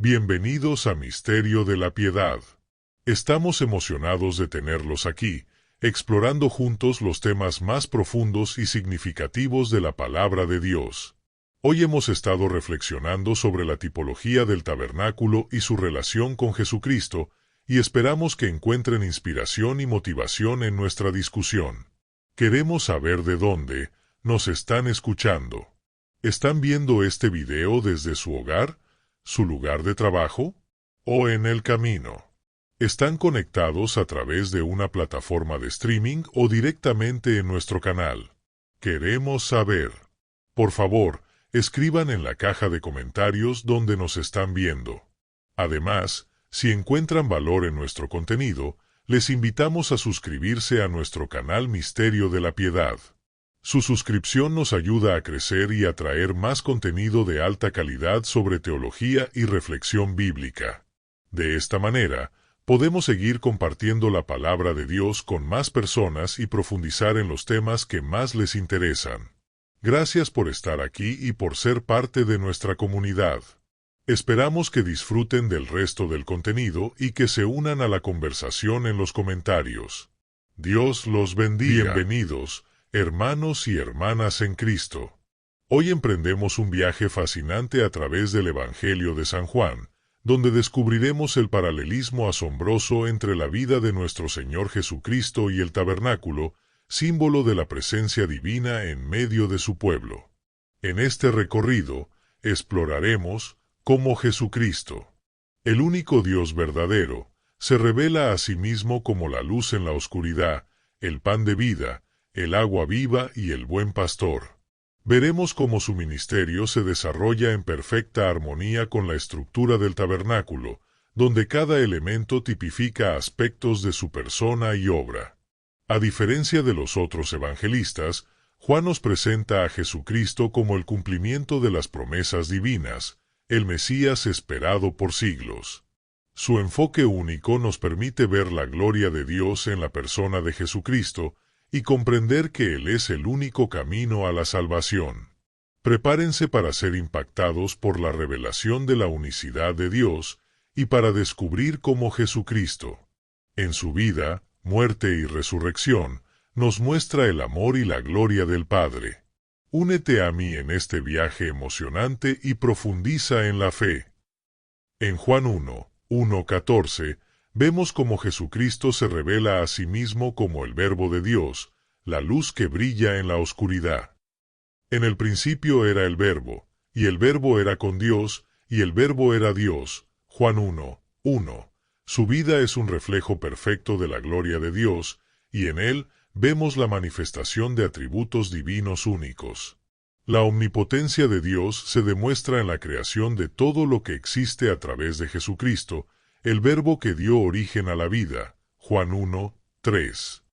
Bienvenidos a Misterio de la Piedad. Estamos emocionados de tenerlos aquí, explorando juntos los temas más profundos y significativos de la Palabra de Dios. Hoy hemos estado reflexionando sobre la tipología del tabernáculo y su relación con Jesucristo, y esperamos que encuentren inspiración y motivación en nuestra discusión. Queremos saber de dónde nos están escuchando. ¿Están viendo este video desde su hogar, su lugar de trabajo, o en el camino? ¿Están conectados a través de una plataforma de streaming o directamente en nuestro canal? Queremos saber. Por favor, escriban en la caja de comentarios donde nos están viendo. Además, si encuentran valor en nuestro contenido, les invitamos a suscribirse a nuestro canal Misterio de la Piedad. Su suscripción nos ayuda a crecer y a traer más contenido de alta calidad sobre teología y reflexión bíblica. De esta manera, podemos seguir compartiendo la palabra de Dios con más personas y profundizar en los temas que más les interesan. Gracias por estar aquí y por ser parte de nuestra comunidad. Esperamos que disfruten del resto del contenido y que se unan a la conversación en los comentarios. Dios los bendiga. Bienvenidos, hermanos y hermanas en Cristo. Hoy emprendemos un viaje fascinante a través del Evangelio de San Juan, donde descubriremos el paralelismo asombroso entre la vida de nuestro Señor Jesucristo y el tabernáculo, símbolo de la presencia divina en medio de su pueblo. En este recorrido, exploraremos cómo Jesucristo, el único Dios verdadero, se revela a sí mismo como la luz en la oscuridad, el pan de vida, el agua viva y el buen pastor. Veremos cómo su ministerio se desarrolla en perfecta armonía con la estructura del tabernáculo, donde cada elemento tipifica aspectos de su persona y obra. A diferencia de los otros evangelistas, Juan nos presenta a Jesucristo como el cumplimiento de las promesas divinas, el Mesías esperado por siglos. Su enfoque único nos permite ver la gloria de Dios en la persona de Jesucristo y comprender que Él es el único camino a la salvación. Prepárense para ser impactados por la revelación de la unicidad de Dios y para descubrir cómo Jesucristo, en su vida, muerte y resurrección, nos muestra el amor y la gloria del Padre. Únete a mí en este viaje emocionante y profundiza en la fe. En Juan 1:14, vemos cómo Jesucristo se revela a sí mismo como el Verbo de Dios, la luz que brilla en la oscuridad. En el principio era el Verbo, y el Verbo era con Dios, y el Verbo era Dios. Juan 1:1. Su vida es un reflejo perfecto de la gloria de Dios, y en él vemos la manifestación de atributos divinos únicos. La omnipotencia de Dios se demuestra en la creación de todo lo que existe a través de Jesucristo, el Verbo que dio origen a la vida. Juan 1:3.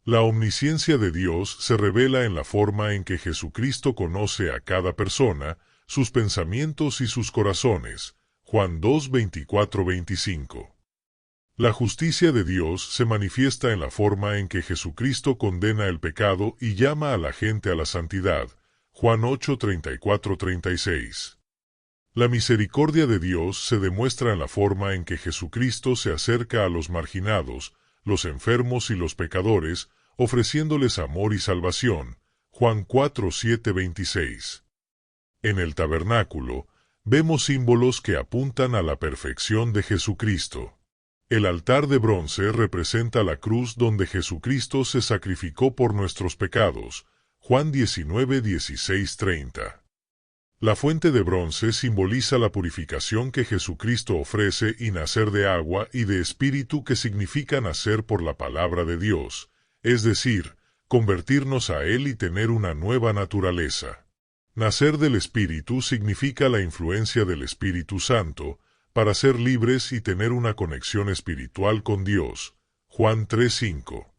La omnisciencia de Dios se revela en la forma en que Jesucristo conoce a cada persona, sus pensamientos y sus corazones. Juan 2:24-25. La justicia de Dios se manifiesta en la forma en que Jesucristo condena el pecado y llama a la gente a la santidad. Juan 8:34-36. La misericordia de Dios se demuestra en la forma en que Jesucristo se acerca a los marginados, los enfermos y los pecadores, ofreciéndoles amor y salvación. Juan 4:7-26. En el tabernáculo, vemos símbolos que apuntan a la perfección de Jesucristo. El altar de bronce representa la cruz donde Jesucristo se sacrificó por nuestros pecados. Juan 19:16-30. La fuente de bronce simboliza la purificación que Jesucristo ofrece y nacer de agua y de espíritu que significa nacer por la palabra de Dios, es decir, convertirnos a Él y tener una nueva naturaleza. Nacer del Espíritu significa la influencia del Espíritu Santo, para ser libres y tener una conexión espiritual con Dios. Juan 3:5.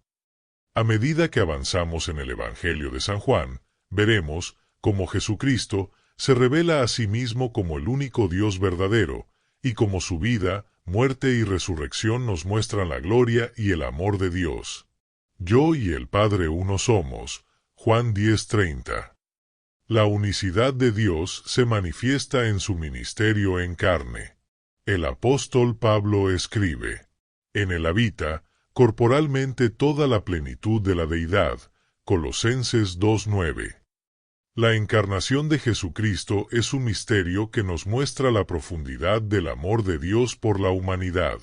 A medida que avanzamos en el Evangelio de San Juan, veremos cómo Jesucristo se revela a sí mismo como el único Dios verdadero, y cómo su vida, muerte y resurrección nos muestran la gloria y el amor de Dios. Yo y el Padre uno somos. Juan 10:30. La unicidad de Dios se manifiesta en su ministerio en carne. El apóstol Pablo escribe: en él habita corporalmente toda la plenitud de la deidad. Colosenses 2:9. La encarnación de Jesucristo es un misterio que nos muestra la profundidad del amor de Dios por la humanidad.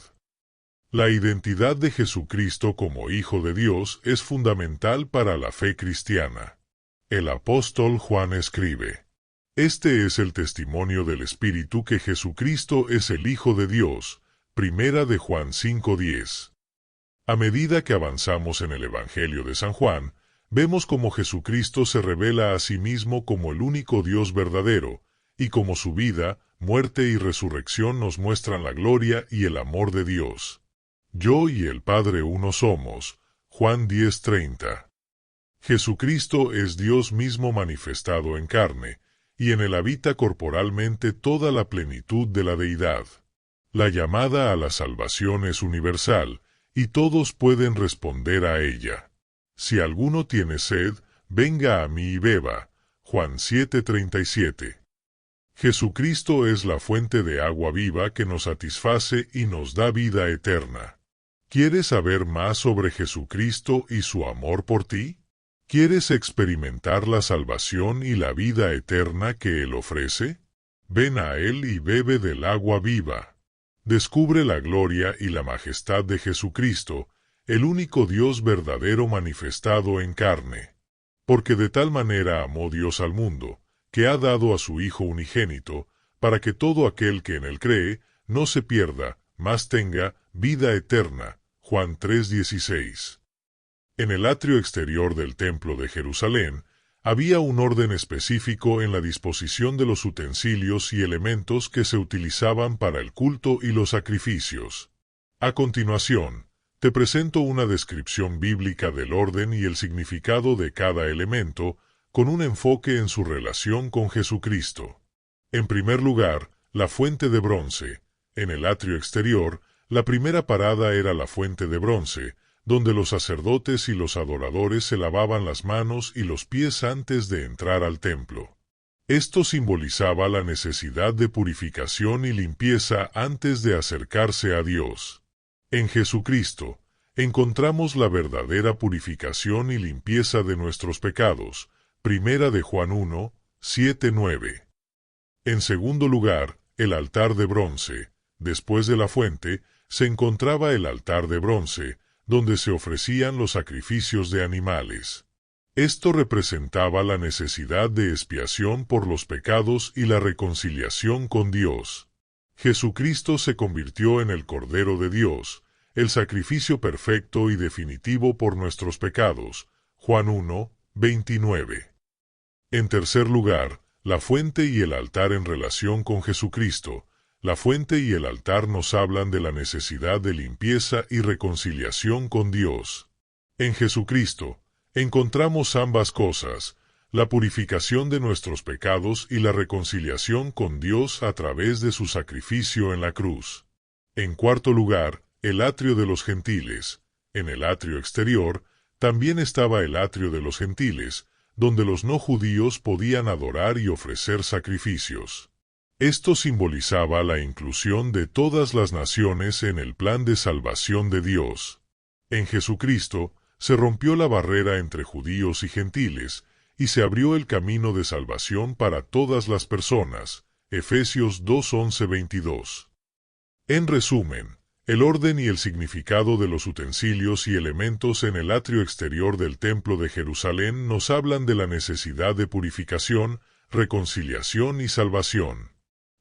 La identidad de Jesucristo como Hijo de Dios es fundamental para la fe cristiana. El apóstol Juan escribe: este es el testimonio del Espíritu que Jesucristo es el Hijo de Dios. Primera de Juan 5:10. A medida que avanzamos en el Evangelio de San Juan, vemos cómo Jesucristo se revela a sí mismo como el único Dios verdadero, y cómo su vida, muerte y resurrección nos muestran la gloria y el amor de Dios. Yo y el Padre uno somos. Juan 10:30. Jesucristo es Dios mismo manifestado en carne, y en él habita corporalmente toda la plenitud de la deidad. La llamada a la salvación es universal, y todos pueden responder a ella. Si alguno tiene sed, venga a mí y beba. Juan 7:37. Jesucristo es la fuente de agua viva que nos satisface y nos da vida eterna. ¿Quieres saber más sobre Jesucristo y su amor por ti? ¿Quieres experimentar la salvación y la vida eterna que Él ofrece? Ven a Él y bebe del agua viva. Descubre la gloria y la majestad de Jesucristo, el único Dios verdadero manifestado en carne. Porque de tal manera amó Dios al mundo, que ha dado a su Hijo unigénito, para que todo aquel que en él cree no se pierda, mas tenga vida eterna. Juan 3:16. En el atrio exterior del Templo de Jerusalén, había un orden específico en la disposición de los utensilios y elementos que se utilizaban para el culto y los sacrificios. A continuación, te presento una descripción bíblica del orden y el significado de cada elemento, con un enfoque en su relación con Jesucristo. En primer lugar, la fuente de bronce. En el atrio exterior, la primera parada era la fuente de bronce, donde los sacerdotes y los adoradores se lavaban las manos y los pies antes de entrar al templo. Esto simbolizaba la necesidad de purificación y limpieza antes de acercarse a Dios. En Jesucristo, encontramos la verdadera purificación y limpieza de nuestros pecados. Primera de Juan 1:7-9. En segundo lugar, el altar de bronce. Después de la fuente, se encontraba el altar de bronce, donde se ofrecían los sacrificios de animales. Esto representaba la necesidad de expiación por los pecados y la reconciliación con Dios. Jesucristo se convirtió en el Cordero de Dios, el sacrificio perfecto y definitivo por nuestros pecados. Juan 1:29. En tercer lugar, la fuente y el altar en relación con Jesucristo. La fuente y el altar nos hablan de la necesidad de limpieza y reconciliación con Dios. En Jesucristo, encontramos ambas cosas, la purificación de nuestros pecados y la reconciliación con Dios a través de su sacrificio en la cruz. En cuarto lugar, el atrio de los gentiles. En el atrio exterior, también estaba el atrio de los gentiles, donde los no judíos podían adorar y ofrecer sacrificios. Esto simbolizaba la inclusión de todas las naciones en el plan de salvación de Dios. En Jesucristo, se rompió la barrera entre judíos y gentiles, y se abrió el camino de salvación para todas las personas. Efesios 2:11-22. En resumen, el orden y el significado de los utensilios y elementos en el atrio exterior del Templo de Jerusalén nos hablan de la necesidad de purificación, reconciliación y salvación.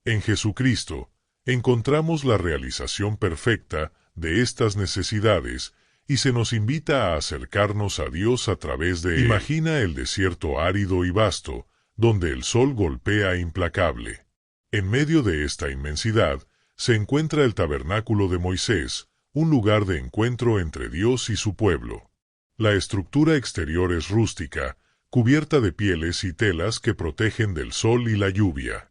En Jesucristo, encontramos la realización perfecta de estas necesidades, y se nos invita a acercarnos a Dios a través de él. Imagina el desierto árido y vasto, donde el sol golpea implacable. En medio de esta inmensidad, se encuentra el tabernáculo de Moisés, un lugar de encuentro entre Dios y su pueblo. La estructura exterior es rústica, cubierta de pieles y telas que protegen del sol y la lluvia.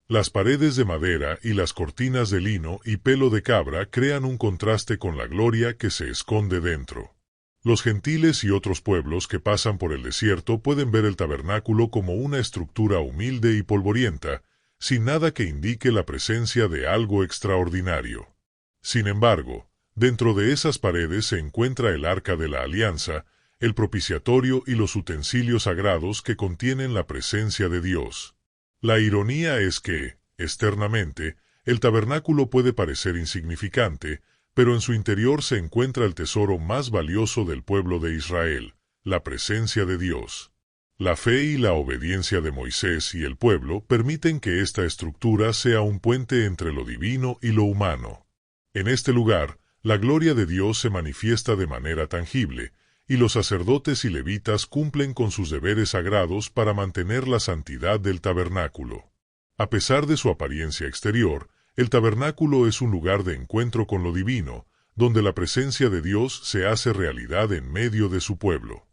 Las paredes de madera y las cortinas de lino y pelo de cabra crean un contraste con la gloria que se esconde dentro. Los gentiles y otros pueblos que pasan por el desierto pueden ver el tabernáculo como una estructura humilde y polvorienta, sin nada que indique la presencia de algo extraordinario. Sin embargo, dentro de esas paredes se encuentra el Arca de la Alianza, el propiciatorio y los utensilios sagrados que contienen la presencia de Dios. La ironía es que, externamente, el tabernáculo puede parecer insignificante, pero en su interior se encuentra el tesoro más valioso del pueblo de Israel, la presencia de Dios. La fe y la obediencia de Moisés y el pueblo permiten que esta estructura sea un puente entre lo divino y lo humano. En este lugar, la gloria de Dios se manifiesta de manera tangible, y los sacerdotes y levitas cumplen con sus deberes sagrados para mantener la santidad del tabernáculo. A pesar de su apariencia exterior, el tabernáculo es un lugar de encuentro con lo divino, donde la presencia de Dios se hace realidad en medio de su pueblo.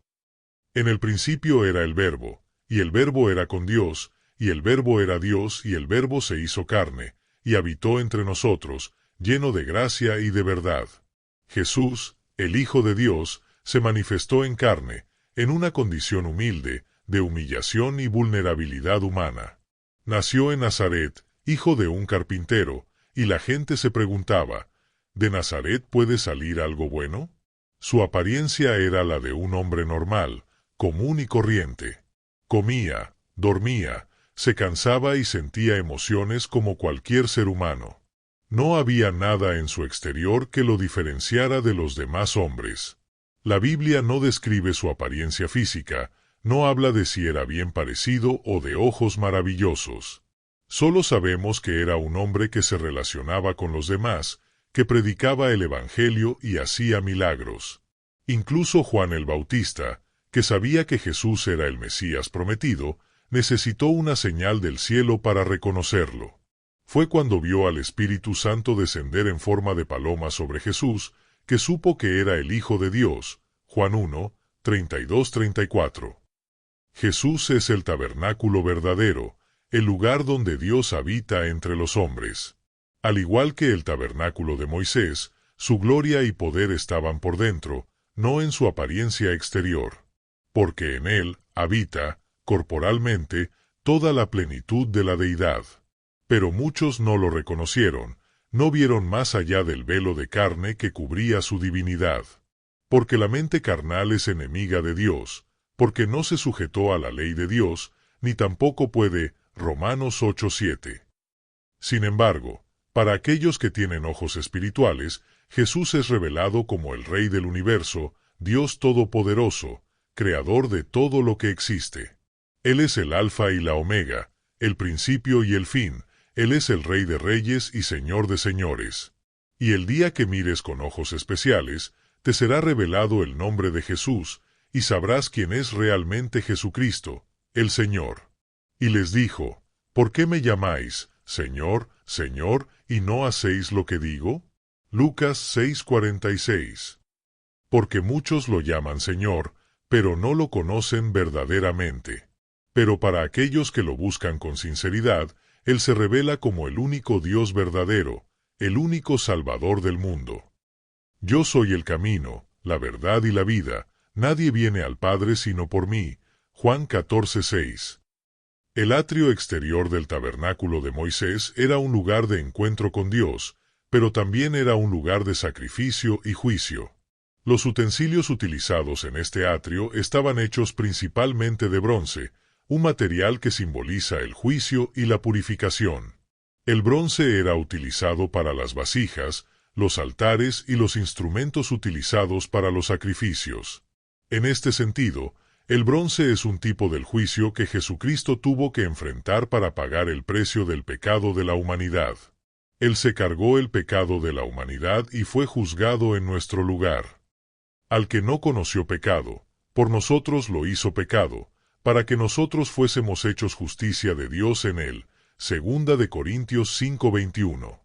En el principio era el Verbo, y el Verbo era con Dios, y el Verbo era Dios, y el Verbo se hizo carne, y habitó entre nosotros, lleno de gracia y de verdad. Jesús, el Hijo de Dios, se manifestó en carne, en una condición humilde, de humillación y vulnerabilidad humana. Nació en Nazaret, hijo de un carpintero, y la gente se preguntaba, ¿de Nazaret puede salir algo bueno? Su apariencia era la de un hombre normal, común y corriente. Comía, dormía, se cansaba y sentía emociones como cualquier ser humano. No había nada en su exterior que lo diferenciara de los demás hombres. La Biblia no describe su apariencia física, no habla de si era bien parecido o de ojos maravillosos. Solo sabemos que era un hombre que se relacionaba con los demás, que predicaba el Evangelio y hacía milagros. Incluso Juan el Bautista, que sabía que Jesús era el Mesías prometido, necesitó una señal del cielo para reconocerlo. Fue cuando vio al Espíritu Santo descender en forma de paloma sobre Jesús, que supo que era el Hijo de Dios. Juan 1, 32-34. Jesús es el tabernáculo verdadero, el lugar donde Dios habita entre los hombres. Al igual que el tabernáculo de Moisés, su gloria y poder estaban por dentro, no en su apariencia exterior. Porque en él habita, corporalmente, toda la plenitud de la deidad. Pero muchos no lo reconocieron, no vieron más allá del velo de carne que cubría su divinidad. Porque la mente carnal es enemiga de Dios, porque no se sujetó a la ley de Dios, ni tampoco puede. Romanos 8:7. Sin embargo, para aquellos que tienen ojos espirituales, Jesús es revelado como el Rey del universo, Dios Todopoderoso, Creador de todo lo que existe. Él es el Alfa y la Omega, el principio y el fin. Él es el Rey de reyes y Señor de señores. Y el día que mires con ojos especiales, te será revelado el nombre de Jesús, y sabrás quién es realmente Jesucristo, el Señor. Y les dijo, ¿por qué me llamáis, Señor, Señor, y no hacéis lo que digo? Lucas 6:46. Porque muchos lo llaman Señor, pero no lo conocen verdaderamente. Pero para aquellos que lo buscan con sinceridad, Él se revela como el único Dios verdadero, el único Salvador del mundo. Yo soy el camino, la verdad y la vida, nadie viene al Padre sino por mí. Juan 14:6. El atrio exterior del tabernáculo de Moisés era un lugar de encuentro con Dios, pero también era un lugar de sacrificio y juicio. Los utensilios utilizados en este atrio estaban hechos principalmente de bronce, un material que simboliza el juicio y la purificación. El bronce era utilizado para las vasijas, los altares y los instrumentos utilizados para los sacrificios. En este sentido, el bronce es un tipo del juicio que Jesucristo tuvo que enfrentar para pagar el precio del pecado de la humanidad. Él se cargó el pecado de la humanidad y fue juzgado en nuestro lugar. Al que no conoció pecado, por nosotros lo hizo pecado, para que nosotros fuésemos hechos justicia de Dios en él. 2 Corintios 5:21.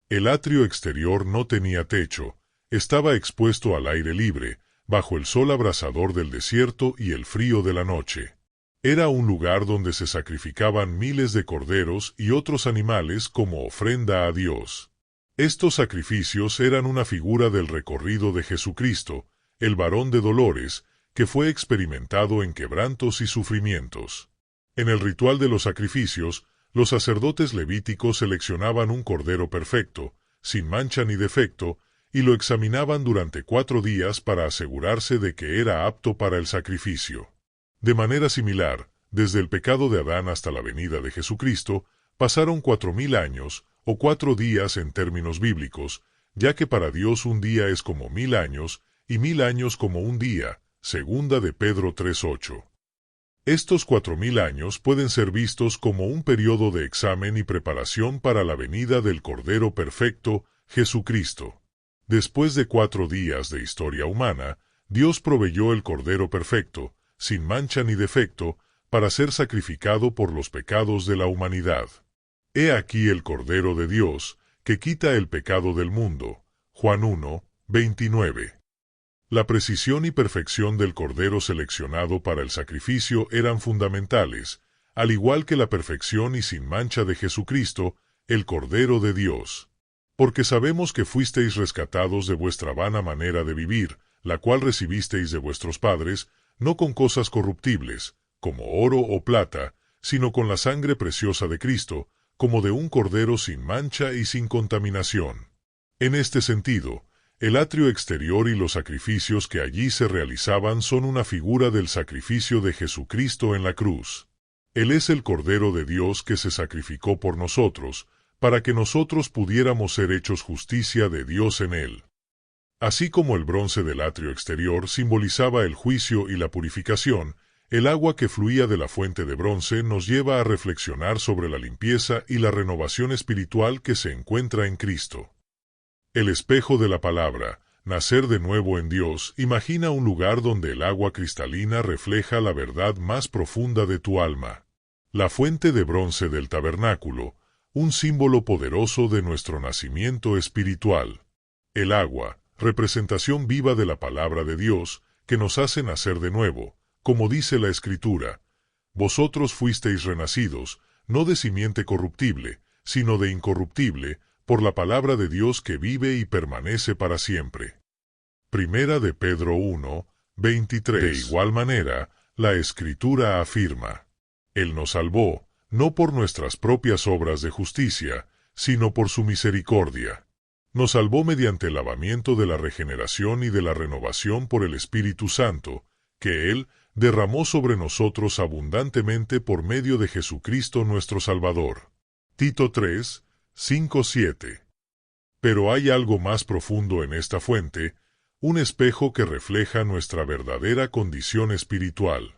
El atrio exterior no tenía techo, estaba expuesto al aire libre, bajo el sol abrasador del desierto y el frío de la noche. Era un lugar donde se sacrificaban miles de corderos y otros animales como ofrenda a Dios. Estos sacrificios eran una figura del recorrido de Jesucristo, el varón de dolores, que fue experimentado en quebrantos y sufrimientos. En el ritual de los sacrificios, Los sacerdotes levíticos seleccionaban un cordero perfecto, sin mancha ni defecto, y lo examinaban durante 4 días para asegurarse de que era apto para el sacrificio. De manera similar, desde el pecado de Adán hasta la venida de Jesucristo, pasaron 4000 años, o 4 días en términos bíblicos, ya que para Dios un día es como 1000 años, y 1000 años como un día, segunda de Pedro 3:8. Estos 4000 años pueden ser vistos como un periodo de examen y preparación para la venida del Cordero Perfecto, Jesucristo. Después de 4 días de historia humana, Dios proveyó el Cordero Perfecto, sin mancha ni defecto, para ser sacrificado por los pecados de la humanidad. He aquí el Cordero de Dios, que quita el pecado del mundo. Juan 1:29. La precisión y perfección del Cordero seleccionado para el sacrificio eran fundamentales, al igual que la perfección y sin mancha de Jesucristo, el Cordero de Dios. Porque sabemos que fuisteis rescatados de vuestra vana manera de vivir, la cual recibisteis de vuestros padres, no con cosas corruptibles, como oro o plata, sino con la sangre preciosa de Cristo, como de un cordero sin mancha y sin contaminación. En este sentido, el atrio exterior y los sacrificios que allí se realizaban son una figura del sacrificio de Jesucristo en la cruz. Él es el Cordero de Dios que se sacrificó por nosotros, para que nosotros pudiéramos ser hechos justicia de Dios en él. Así como el bronce del atrio exterior simbolizaba el juicio y la purificación, el agua que fluía de la fuente de bronce nos lleva a reflexionar sobre la limpieza y la renovación espiritual que se encuentra en Cristo. El espejo de la palabra, nacer de nuevo en Dios, imagina un lugar donde el agua cristalina refleja la verdad más profunda de tu alma. La fuente de bronce del tabernáculo, un símbolo poderoso de nuestro nacimiento espiritual. El agua, representación viva de la palabra de Dios, que nos hace nacer de nuevo, como dice la Escritura: vosotros fuisteis renacidos, no de simiente corruptible, sino de incorruptible, por la palabra de Dios que vive y permanece para siempre. Primera de Pedro 1:23. De igual manera, la Escritura afirma: Él nos salvó, no por nuestras propias obras de justicia, sino por su misericordia. Nos salvó mediante el lavamiento de la regeneración y de la renovación por el Espíritu Santo, que Él derramó sobre nosotros abundantemente por medio de Jesucristo nuestro Salvador. Tito 3:5-7. Pero hay algo más profundo en esta fuente, un espejo que refleja nuestra verdadera condición espiritual.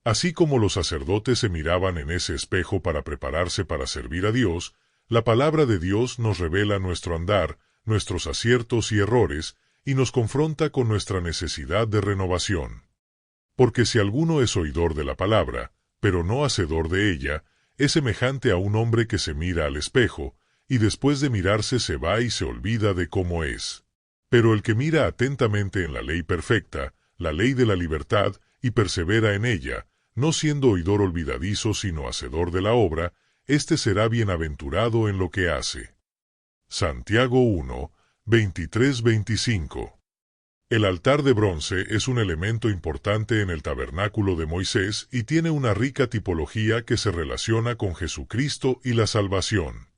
Así como los sacerdotes se miraban en ese espejo para prepararse para servir a Dios, la palabra de Dios nos revela nuestro andar, nuestros aciertos y errores, y nos confronta con nuestra necesidad de renovación. Porque si alguno es oidor de la palabra, pero no hacedor de ella, es semejante a un hombre que se mira al espejo, y después de mirarse se va y se olvida de cómo es. Pero el que mira atentamente en la ley perfecta, la ley de la libertad, y persevera en ella, no siendo oidor olvidadizo sino hacedor de la obra, éste será bienaventurado en lo que hace. Santiago 1:23-25. El altar de bronce es un elemento importante en el tabernáculo de Moisés y tiene una rica tipología que se relaciona con Jesucristo y la salvación.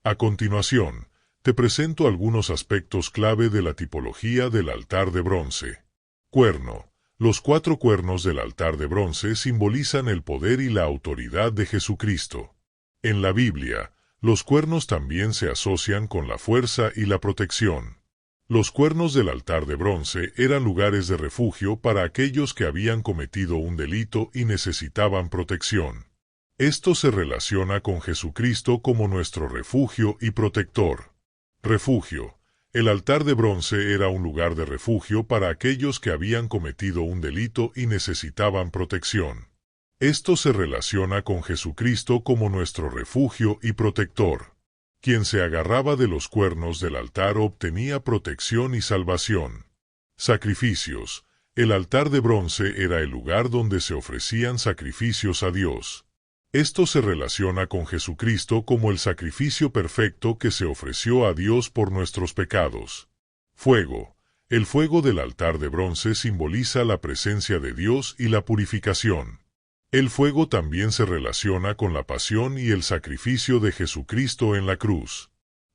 A continuación, te presento algunos aspectos clave de la tipología del altar de bronce. Cuerno. Los 4 cuernos del altar de bronce simbolizan el poder y la autoridad de Jesucristo. En la Biblia, los cuernos también se asocian con la fuerza y la protección. Los cuernos del altar de bronce eran lugares de refugio para aquellos que habían cometido un delito y necesitaban protección. Esto se relaciona con Jesucristo como nuestro refugio y protector. Refugio. El altar de bronce era un lugar de refugio para aquellos que habían cometido un delito y necesitaban protección. Esto se relaciona con Jesucristo como nuestro refugio y protector. Quien se agarraba de los cuernos del altar obtenía protección y salvación. Sacrificios. El altar de bronce era el lugar donde se ofrecían sacrificios a Dios. Esto se relaciona con Jesucristo como el sacrificio perfecto que se ofreció a Dios por nuestros pecados. Fuego. El fuego del altar de bronce simboliza la presencia de Dios y la purificación. El fuego también se relaciona con la pasión y el sacrificio de Jesucristo en la cruz.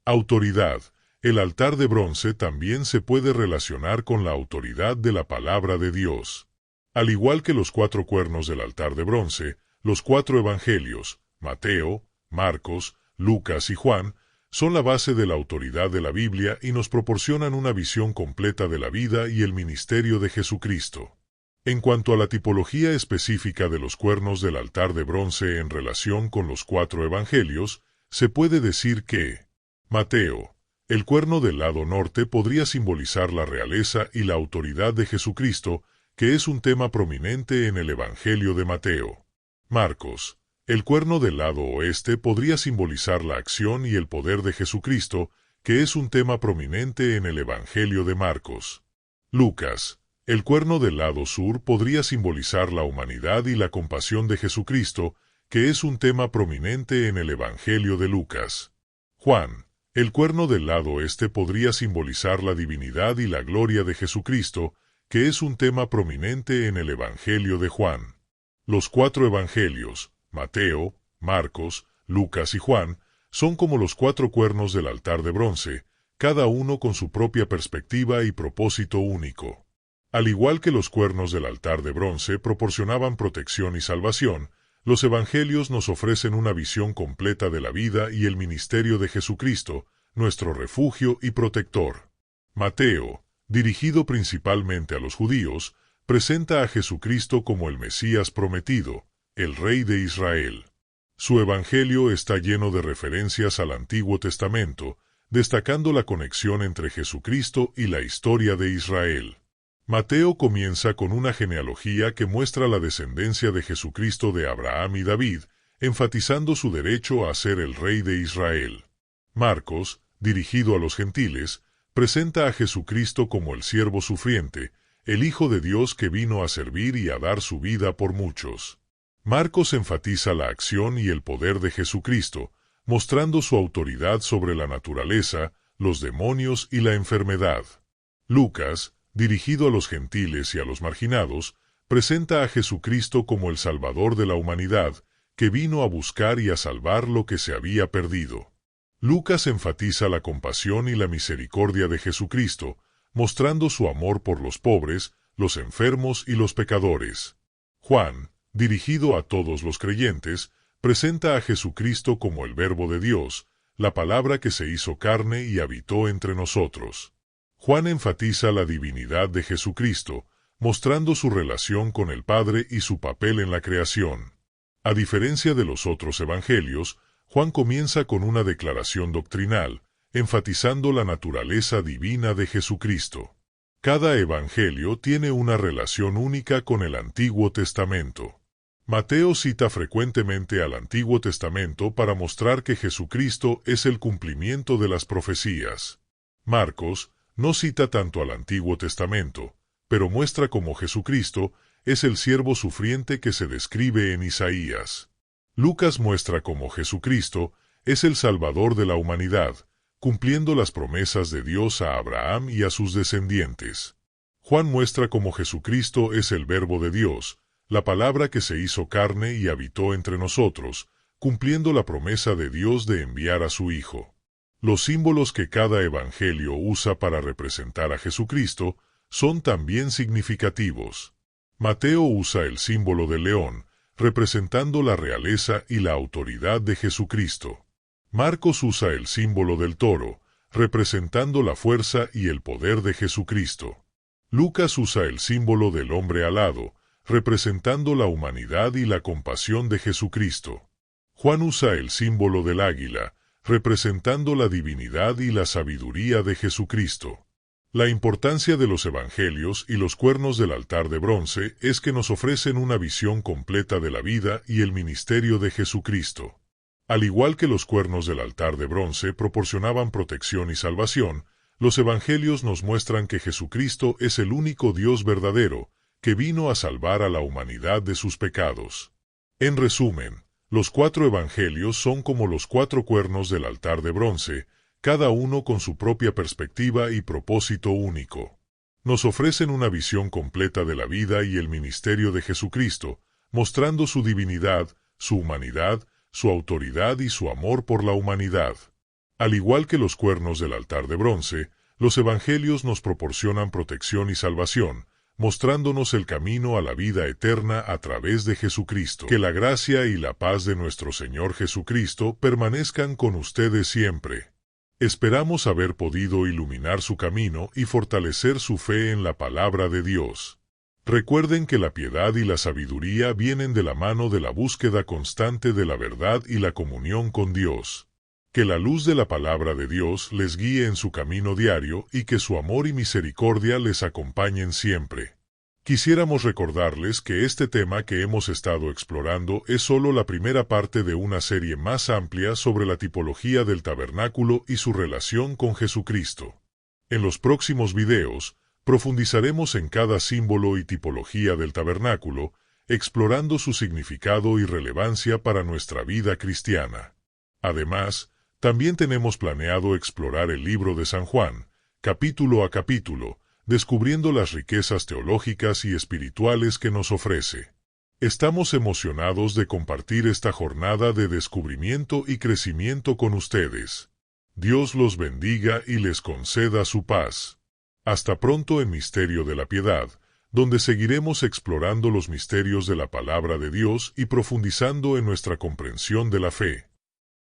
Autoridad. El altar de bronce también se puede relacionar con la autoridad de la palabra de Dios. Al igual que los 4 cuernos del altar de bronce, los 4 evangelios, Mateo, Marcos, Lucas y Juan, son la base de la autoridad de la Biblia y nos proporcionan una visión completa de la vida y el ministerio de Jesucristo. En cuanto a la tipología específica de los cuernos del altar de bronce en relación con los 4 evangelios, se puede decir que Mateo, el cuerno del lado norte podría simbolizar la realeza y la autoridad de Jesucristo, que es un tema prominente en el Evangelio de Mateo. Marcos, el cuerno del lado oeste podría simbolizar la acción y el poder de Jesucristo, que es un tema prominente en el Evangelio de Marcos. Lucas, el cuerno del lado sur podría simbolizar la humanidad y la compasión de Jesucristo, que es un tema prominente en el Evangelio de Lucas. Juan, el cuerno del lado este podría simbolizar la divinidad y la gloria de Jesucristo, que es un tema prominente en el Evangelio de Juan. Los 4 evangelios, Mateo, Marcos, Lucas y Juan, son como los 4 cuernos del altar de bronce, cada uno con su propia perspectiva y propósito único. Al igual que los cuernos del altar de bronce proporcionaban protección y salvación, los evangelios nos ofrecen una visión completa de la vida y el ministerio de Jesucristo, nuestro refugio y protector. Mateo, dirigido principalmente a los judíos, presenta a Jesucristo como el Mesías prometido, el Rey de Israel. Su evangelio está lleno de referencias al Antiguo Testamento, destacando la conexión entre Jesucristo y la historia de Israel. Mateo comienza con una genealogía que muestra la descendencia de Jesucristo de Abraham y David, enfatizando su derecho a ser el Rey de Israel. Marcos, dirigido a los gentiles, presenta a Jesucristo como el siervo sufriente, el Hijo de Dios que vino a servir y a dar su vida por muchos. Marcos enfatiza la acción y el poder de Jesucristo, mostrando su autoridad sobre la naturaleza, los demonios y la enfermedad. Lucas, dirigido a los gentiles y a los marginados, presenta a Jesucristo como el Salvador de la humanidad, que vino a buscar y a salvar lo que se había perdido. Lucas enfatiza la compasión y la misericordia de Jesucristo, mostrando su amor por los pobres, los enfermos y los pecadores. Juan, dirigido a todos los creyentes, presenta a Jesucristo como el Verbo de Dios, la palabra que se hizo carne y habitó entre nosotros. Juan enfatiza la divinidad de Jesucristo, mostrando su relación con el Padre y su papel en la creación. A diferencia de los otros evangelios, Juan comienza con una declaración doctrinal, enfatizando la naturaleza divina de Jesucristo. Cada evangelio tiene una relación única con el Antiguo Testamento. Mateo cita frecuentemente al Antiguo Testamento para mostrar que Jesucristo es el cumplimiento de las profecías. Marcos no cita tanto al Antiguo Testamento, pero muestra cómo Jesucristo es el siervo sufriente que se describe en Isaías. Lucas muestra cómo Jesucristo es el Salvador de la humanidad, cumpliendo las promesas de Dios a Abraham y a sus descendientes. Juan muestra cómo Jesucristo es el Verbo de Dios, la palabra que se hizo carne y habitó entre nosotros, cumpliendo la promesa de Dios de enviar a su Hijo. Los símbolos que cada evangelio usa para representar a Jesucristo son también significativos. Mateo usa el símbolo del león, representando la realeza y la autoridad de Jesucristo. Marcos usa el símbolo del toro, representando la fuerza y el poder de Jesucristo. Lucas usa el símbolo del hombre alado, representando la humanidad y la compasión de Jesucristo. Juan usa el símbolo del águila, representando la divinidad y la sabiduría de Jesucristo. La importancia de los evangelios y los cuernos del altar de bronce es que nos ofrecen una visión completa de la vida y el ministerio de Jesucristo. Al igual que los cuernos del altar de bronce proporcionaban protección y salvación, los evangelios nos muestran que Jesucristo es el único Dios verdadero, que vino a salvar a la humanidad de sus pecados. En resumen, los 4 evangelios son como los 4 cuernos del altar de bronce, cada uno con su propia perspectiva y propósito único. Nos ofrecen una visión completa de la vida y el ministerio de Jesucristo, mostrando su divinidad, su humanidad, su autoridad y su amor por la humanidad. Al igual que los cuernos del altar de bronce, los evangelios nos proporcionan protección y salvación, mostrándonos el camino a la vida eterna a través de Jesucristo. Que la gracia y la paz de nuestro Señor Jesucristo permanezcan con ustedes siempre. Esperamos haber podido iluminar su camino y fortalecer su fe en la palabra de Dios. Recuerden que la piedad y la sabiduría vienen de la mano de la búsqueda constante de la verdad y la comunión con Dios. Que la luz de la palabra de Dios les guíe en su camino diario y que su amor y misericordia les acompañen siempre. Quisiéramos recordarles que este tema que hemos estado explorando es solo la primera parte de una serie más amplia sobre la tipología del tabernáculo y su relación con Jesucristo. En los próximos videos, profundizaremos en cada símbolo y tipología del tabernáculo, explorando su significado y relevancia para nuestra vida cristiana. Además, también tenemos planeado explorar el libro de San Juan, capítulo a capítulo, descubriendo las riquezas teológicas y espirituales que nos ofrece. Estamos emocionados de compartir esta jornada de descubrimiento y crecimiento con ustedes. Dios los bendiga y les conceda su paz. Hasta pronto en Misterio de la Piedad, donde seguiremos explorando los misterios de la palabra de Dios y profundizando en nuestra comprensión de la fe.